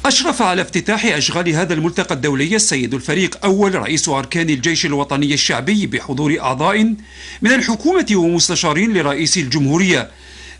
أشرف على افتتاح أشغال هذا الملتقى الدولي السيد الفريق أول رئيس أركان الجيش الوطني الشعبي بحضور أعضاء من الحكومة ومستشارين لرئيس الجمهورية،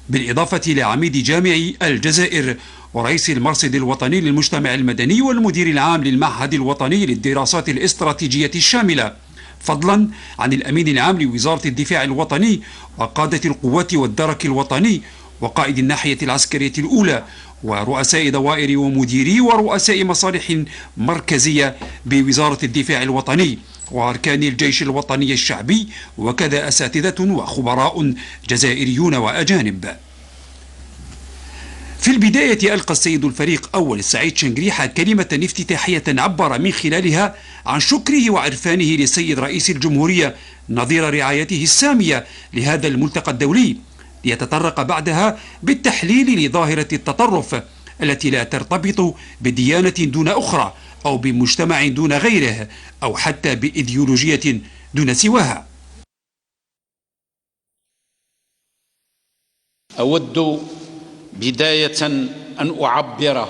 بالإضافة لعميد جامع الجزائر ورئيس المرصد الوطني للمجتمع المدني والمدير العام للمعهد الوطني للدراسات الاستراتيجية الشاملة، فضلا عن الأمين العام لوزارة الدفاع الوطني وقادة القوات والدرك الوطني وقائد الناحية العسكرية الأولى ورؤساء دوائر ومديري ورؤساء مصالح مركزية بوزارة الدفاع الوطني وأركان الجيش الوطني الشعبي، وكذا أساتذة وخبراء جزائريون وأجانب. في البداية ألقى السيد الفريق أول سعيد شنقريحة كلمة افتتاحية عبر من خلالها عن شكره وعرفانه للسيد رئيس الجمهورية نظير رعايته السامية لهذا الملتقى الدولي، ليتطرق بعدها بالتحليل لظاهرة التطرف التي لا ترتبط بديانة دون أخرى أو بمجتمع دون غيره أو حتى بإيديولوجية دون سواها. أود بداية أن أعبر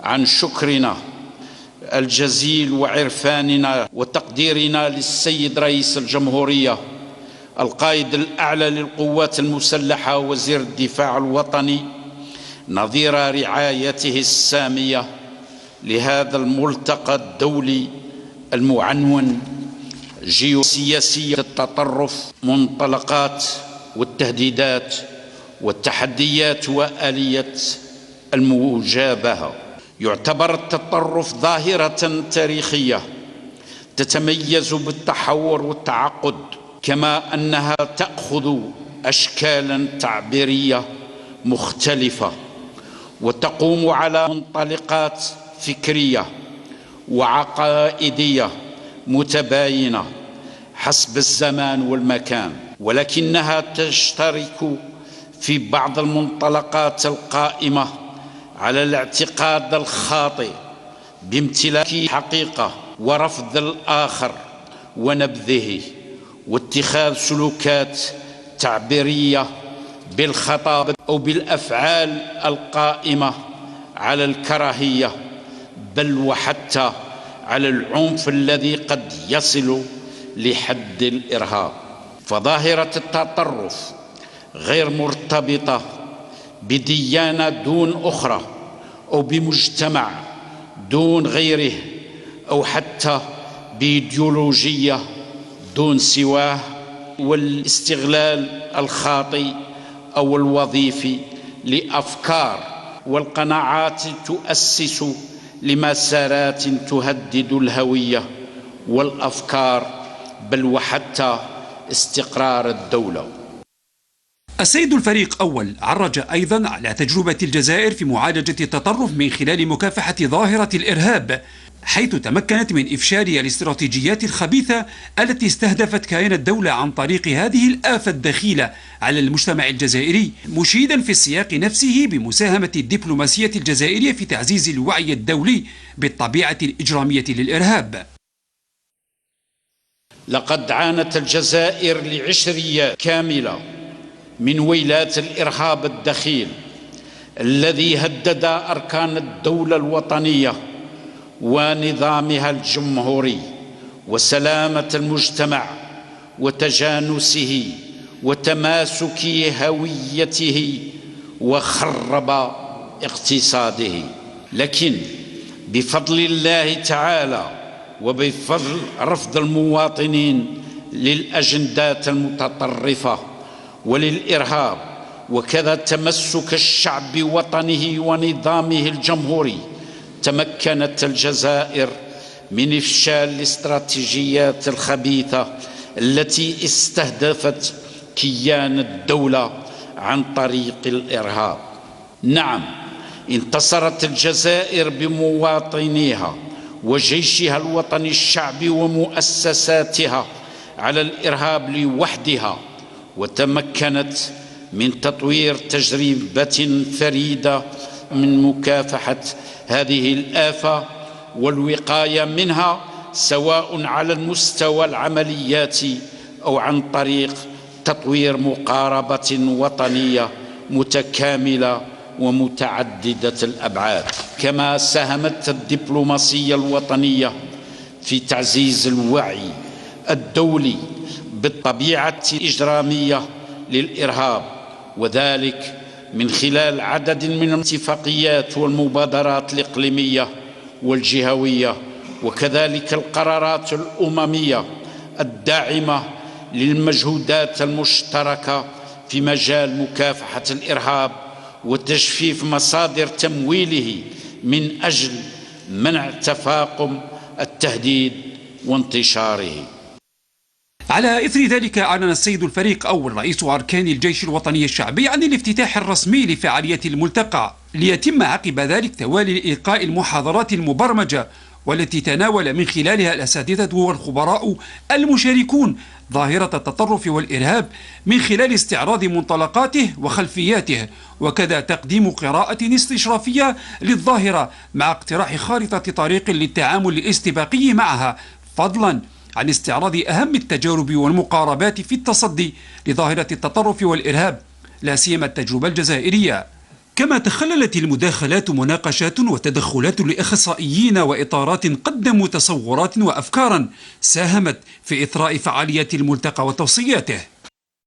عن شكرنا الجزيل وعرفاننا وتقديرنا للسيد رئيس الجمهورية القائد الأعلى للقوات المسلحة وزير الدفاع الوطني نظير رعايته السامية لهذا الملتقى الدولي المعنون جيوسياسية التطرف، منطلقات والتهديدات والتحديات وآلية المجابهة. يعتبر التطرف ظاهرة تاريخية تتميز بالتحور والتعقد، كما أنها تأخذ أشكالا تعبيرية مختلفة وتقوم على منطلقات فكرية وعقائدية متباينة حسب الزمان والمكان، ولكنها تشترك في بعض المنطلقات القائمة على الاعتقاد الخاطئ بامتلاك حقيقة ورفض الآخر ونبذه، واتخاذ سلوكات تعبيرية بالخطاب أو بالأفعال القائمة على الكراهية، بل وحتى على العنف الذي قد يصل لحد الإرهاب. فظاهرة التطرف غير مرتبطة بديانة دون أخرى أو بمجتمع دون غيره أو حتى بإيديولوجية دون سواه، والاستغلال الخاطئ أو الوظيفي لأفكار والقناعات تؤسس لمسارات تهدد الهوية والأفكار بل وحتى استقرار الدولة. السيد الفريق أول عرج أيضا على تجربة الجزائر في معالجة التطرف من خلال مكافحة ظاهرة الإرهاب، حيث تمكنت من إفشال الاستراتيجيات الخبيثة التي استهدفت كيان الدولة عن طريق هذه الآفة الدخيلة على المجتمع الجزائري، مشيدا في السياق نفسه بمساهمة الدبلوماسية الجزائرية في تعزيز الوعي الدولي بالطبيعة الإجرامية للإرهاب. لقد عانت الجزائر لعشريات كاملة من ويلات الإرهاب الدخيل الذي هدد أركان الدولة الوطنية ونظامها الجمهوري وسلامة المجتمع وتجانسه وتماسك هويته وخرب اقتصاده. لكن بفضل الله تعالى وبفضل رفض المواطنين للأجندات المتطرفة وللإرهاب وكذا تمسك الشعب بوطنه ونظامه الجمهوري، تمكنت الجزائر من إفشال الاستراتيجيات الخبيثة التي استهدفت كيان الدولة عن طريق الإرهاب. نعم، انتصرت الجزائر بمواطنيها وجيشها الوطني الشعبي ومؤسساتها على الإرهاب لوحدها، وتمكنت من تطوير تجربة فريدة من مكافحة هذه الآفة والوقاية منها، سواء على المستوى العمليات أو عن طريق تطوير مقاربة وطنية متكاملة ومتعددة الأبعاد. كما ساهمت الدبلوماسية الوطنية في تعزيز الوعي الدولي بالطبيعة الإجرامية للإرهاب، وذلك من خلال عدد من الاتفاقيات والمبادرات الإقليمية والجهوية، وكذلك القرارات الأممية الداعمة للمجهودات المشتركة في مجال مكافحة الإرهاب وتجفيف مصادر تمويله من أجل منع تفاقم التهديد وانتشاره. على إثر ذلك أعلن السيد الفريق أول رئيس أركان الجيش الوطني الشعبي عن الافتتاح الرسمي لفعالية الملتقى، ليتم عقب ذلك توالي إلقاء المحاضرات المبرمجة والتي تناول من خلالها الأساتذة والخبراء المشاركون ظاهرة التطرف والإرهاب من خلال استعراض منطلقاته وخلفياته، وكذا تقديم قراءة استشرافية للظاهرة مع اقتراح خارطة طريق للتعامل الاستباقي معها، فضلا عن استعراض أهم التجارب والمقاربات في التصدي لظاهرة التطرف والإرهاب، لا سيما التجربة الجزائرية. كما تخللت المداخلات مناقشات وتدخلات لأخصائيين وإطارات قدموا تصورات وأفكارا ساهمت في إثراء فعالية الملتقى وتوصياته.